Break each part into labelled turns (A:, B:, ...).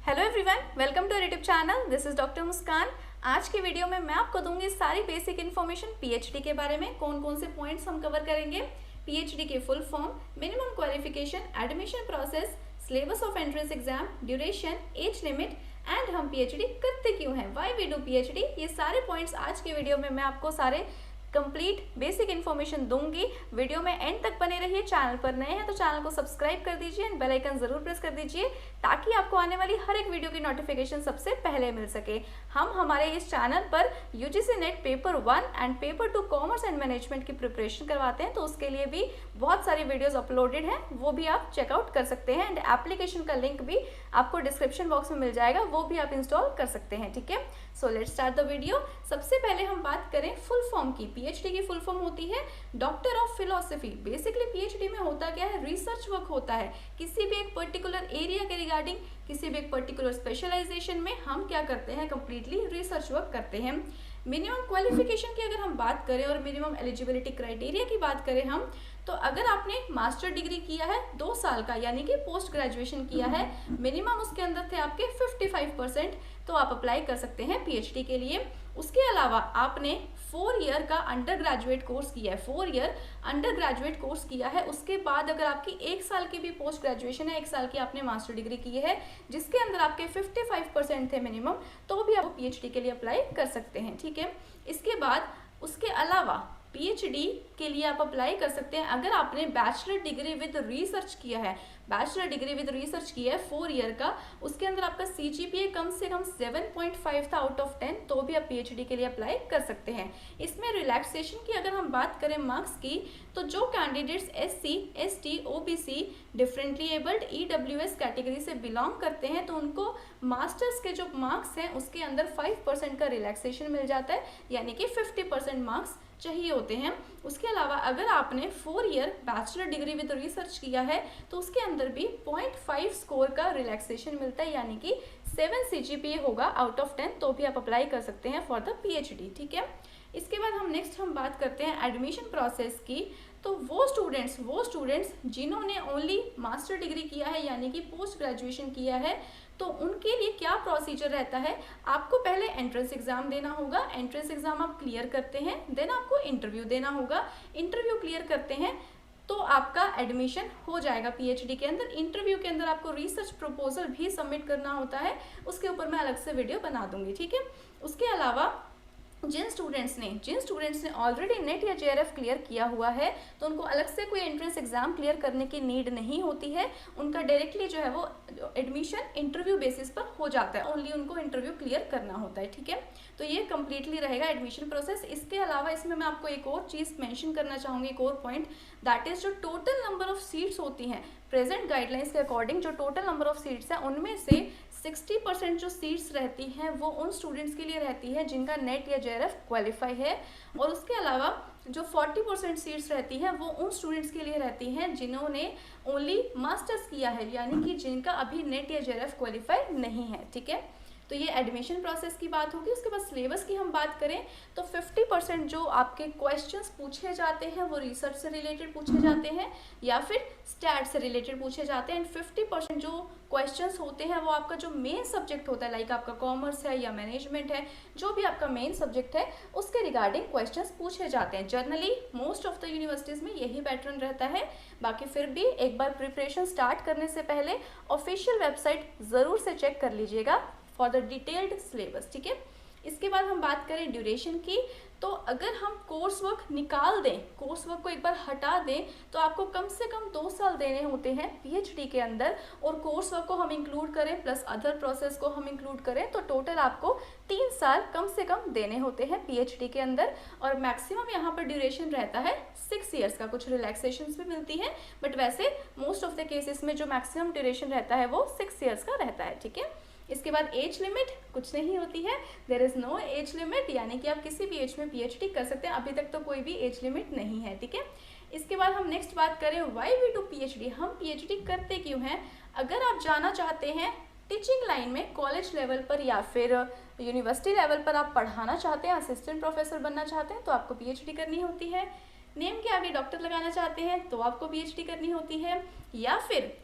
A: Hello everyone, welcome to YouTube channel. This is doctor Muskan. आज की video में मैं आपको दूंगी सारी बेसिक इन्फॉर्मेशन पीएचडी के बारे में। कौन कौन से पॉइंट्स हम कवर करेंगे, पीएचडी के full form, minimum qualification, admission process, syllabus of entrance exam, duration, age limit and हम पीएचडी करते क्यों हैं, व्हाई वी डू पीएचडी। ये सारे पॉइंट्स आज के वीडियो में मैं आपको सारे कंप्लीट बेसिक इन्फॉर्मेशन दूंगी। वीडियो में एंड तक बने रहिए। चैनल पर नए हैं तो चैनल को सब्सक्राइब कर दीजिए एंड बेल आइकन जरूर प्रेस कर दीजिए ताकि आपको आने वाली हर एक वीडियो की नोटिफिकेशन सबसे पहले मिल सके। हम हमारे इस चैनल पर UGC net paper 1 and paper 2 commerce and management की प्रिपरेशन करवाते हैं, तो उसके लिए भी बहुत सारी वीडियोज अपलोडेड हैं, वो भी आप चेकआउट कर सकते हैं एंड एप्लीकेशन का लिंक भी आपको डिस्क्रिप्शन बॉक्स में मिल जाएगा, वो भी आप इंस्टॉल कर सकते हैं। ठीक है, so let's start the video. सबसे पहले हम बात करें फुल फॉर्म की। पीएचडी की फुल फॉर्म होती है doctor of philosophy. Basically PhD में होता क्या है, रिसर्च वर्क होता है। किसी भी एक पर्टिकुलर एरिया के रिगार्डिंग, किसी भी एक पर्टिकुलर स्पेशलाइजेशन में हम क्या करते हैं, कंप्लीटली रिसर्च वर्क करते हैं। मिनिमम क्वालिफिकेशन की अगर हम बात करें और मिनिमम एलिजिबिलिटी क्राइटेरिया की बात करें हम, तो अगर आपने मास्टर डिग्री किया है 2 साल का, यानी कि पोस्ट ग्रेजुएशन किया है, मिनिमम उसके अंदर थे आपके 55%, तो आप अप्लाई कर सकते हैं पीएचडी के लिए। उसके अलावा आपने 4 ईयर का अंडर ग्रेजुएट कोर्स किया है, 4 ईयर अंडर ग्रेजुएट कोर्स किया है, उसके बाद अगर आपकी 1 साल की भी पोस्ट ग्रेजुएशन है, 1 साल की आपने मास्टर डिग्री की है जिसके अंदर आपके 55% थे मिनिमम, तो भी आप पीएचडी के लिए अप्लाई कर सकते हैं। ठीक है, इसके बाद उसके अलावा पीएचडी के लिए आप अप्लाई कर सकते हैं अगर आपने बैचलर डिग्री विद रिसर्च किया है। बैचलर डिग्री विद रिसर्च किया है 4 ईयर का, उसके अंदर आपका सीजीपीए कम से कम 7.5 था आउट ऑफ 10, तो भी आप पीएचडी के लिए अप्लाई कर सकते हैं। इसमें रिलैक्सेशन की अगर हम बात करें मार्क्स की, तो जो candidates SC, ST, OBC, differently abled, EWS category से बिलोंग करते हैं, तो उनको मास्टर्स के जो मार्क्स हैं उसके अंदर 5% का रिलैक्सेशन मिल जाता है, यानी कि 50% मार्क्स चाहिए होते हैं। उसके अलावा अगर आपने 4 year bachelor degree with research किया है तो उसके अंदर भी 0.5 स्कोर का रिलैक्सेशन मिलता है, यानी कि 7 सीजीपीए होगा आउट ऑफ 10, तो भी आप अप्लाई कर सकते हैं फॉर द पीएचडी। ठीक है, इसके बाद हम बात करते हैं एडमिशन प्रोसेस की। तो वो स्टूडेंट्स जिन्होंने ओनली मास्टर डिग्री किया है, यानी कि पोस्ट ग्रेजुएशन किया है, तो उनके लिए क्या प्रोसीजर रहता है, आपको पहले एंट्रेंस एग्जाम देना होगा। एंट्रेंस एग्जाम आप क्लियर करते हैं, देन आपको इंटरव्यू देना होगा। इंटरव्यू क्लियर करते हैं तो आपका एडमिशन हो जाएगा पीएचडी के अंदर। इंटरव्यू के अंदर आपको रिसर्च प्रपोजल भी सबमिट करना होता है, उसके ऊपर मैं अलग से वीडियो बना दूंगी। ठीक है, उसके अलावा जिन स्टूडेंट्स ने ऑलरेडी नेट या जेआरएफ क्लियर किया हुआ है, तो उनको अलग से कोई एंट्रेंस एग्जाम क्लियर करने की नीड नहीं होती है। उनका डायरेक्टली जो है वो एडमिशन इंटरव्यू बेसिस पर हो जाता है, ओनली उनको इंटरव्यू क्लियर करना होता है। ठीक है, तो ये कंप्लीटली रहेगा एडमिशन प्रोसेस। इसके अलावा इसमें मैं आपको एक और चीज़ मेंशन करना चाहूँगी, एक और पॉइंट, दैट इज जो टोटल नंबर ऑफ सीट्स होती हैं प्रेजेंट गाइडलाइंस के अकॉर्डिंग, जो टोटल नंबर ऑफ सीट्स हैं उनमें से 60% जो सीट्स रहती हैं वो उन स्टूडेंट्स के लिए रहती है जिनका नेट या जेआरएफ क्वालिफाई है, और उसके अलावा जो 40% सीट्स रहती हैं वो उन स्टूडेंट्स के लिए रहती हैं जिन्होंने ओनली मास्टर्स किया है, यानी कि जिनका अभी नेट या जेआरएफ क्वालिफाई नहीं है। ठीक है, तो ये एडमिशन प्रोसेस की बात होगी। उसके बाद सिलेबस की हम बात करें तो 50% जो आपके क्वेश्चंस पूछे जाते हैं वो रिसर्च से रिलेटेड पूछे जाते हैं या फिर स्टैट से रिलेटेड पूछे जाते हैं, एंड 50% जो क्वेश्चंस होते हैं वो आपका जो मेन सब्जेक्ट होता है, लाइक आपका कॉमर्स है या मैनेजमेंट है, जो भी आपका मेन सब्जेक्ट है उसके रिगार्डिंग क्वेश्चंस पूछे जाते हैं। Generally most of the universities में यही पैटर्न रहता है। बाकी फिर भी एक बार प्रिपरेशन स्टार्ट करने से पहले ऑफिशियल वेबसाइट ज़रूर से चेक कर लीजिएगा फॉर द डिटेल्ड सिलेबस। ठीक है, इसके बाद हम बात करें ड्यूरेशन की, तो अगर हम कोर्स वर्क निकाल दें, कोर्स वर्क को एक बार हटा दें, तो आपको कम से कम 2 साल देने होते हैं पीएचडी के अंदर, और कोर्स वर्क को हम इंक्लूड करें प्लस अदर प्रोसेस को हम इंक्लूड करें तो टोटल आपको 3 साल कम से कम देने होते हैं पीएचडी के अंदर। और मैक्सिमम यहाँ पर ड्यूरेशन रहता है 6 ईयर्स का, कुछ रिलैक्सेशंस भी मिलती है, बट वैसे मोस्ट ऑफ द केसेस में जो मैक्सिमम ड्यूरेशन रहता है वो 6 ईयर्स का रहता है। ठीक है, इसके बाद एज लिमिट कुछ नहीं होती है, there is no age limit, यानी कि आप किसी भी एज में पीएचडी कर सकते हैं। अभी तक तो कोई भी एज लिमिट नहीं है। ठीक है, इसके बाद हम नेक्स्ट बात करें व्हाई वी डू पीएचडी, हम पीएचडी करते क्यों हैं। अगर आप जाना चाहते हैं टीचिंग लाइन में कॉलेज लेवल पर या फिर यूनिवर्सिटी लेवल पर आप पढ़ाना चाहते हैं, असिस्टेंट प्रोफेसर बनना चाहते हैं, तो आपको पीएचडी करनी होती है। नेम के आगे डॉक्टर लगाना चाहते हैं तो आपको पीएचडी करनी होती है, या फिर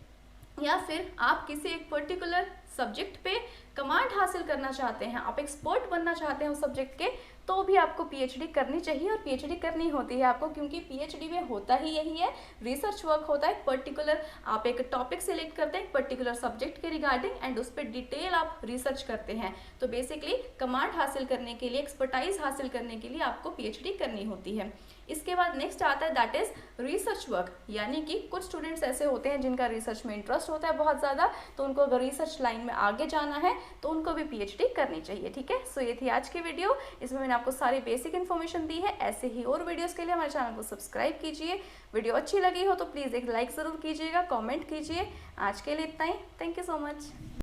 A: आप किसी एक पर्टिकुलर सब्जेक्ट पे कमांड हासिल करना चाहते हैं, आप एक्सपर्ट बनना चाहते हैं उस सब्जेक्ट के, तो भी आपको पीएचडी करनी चाहिए और पीएचडी करनी होती है आपको, क्योंकि पीएचडी में होता ही यही है, रिसर्च वर्क होता है। पर्टिकुलर आप एक टॉपिक सिलेक्ट करते हैं एक पर्टिकुलर सब्जेक्ट के रिगार्डिंग एंड उस पर डिटेल आप रिसर्च करते हैं। तो बेसिकली कमांड हासिल करने के लिए, एक्सपर्टाइज हासिल करने के लिए आपको पीएचडी करनी होती है। इसके बाद नेक्स्ट आता है दैट इज रिसर्च वर्क, यानी कि कुछ स्टूडेंट्स ऐसे होते हैं जिनका रिसर्च में इंटरेस्ट होता है बहुत ज़्यादा, तो उनको अगर रिसर्च लाइन में आगे जाना है तो उनको भी पीएचडी करनी चाहिए। ठीक है, सो ये थी आज की वीडियो, इसमें मैंने आपको सारी बेसिक इन्फॉर्मेशन दी है। ऐसे ही और वीडियोस के लिए हमारे चैनल को सब्सक्राइब कीजिए। वीडियो अच्छी लगी हो तो प्लीज़ एक लाइक ज़रूर कीजिएगा, कॉमेंट कीजिए। आज के लिए इतना ही, थैंक यू सो मच।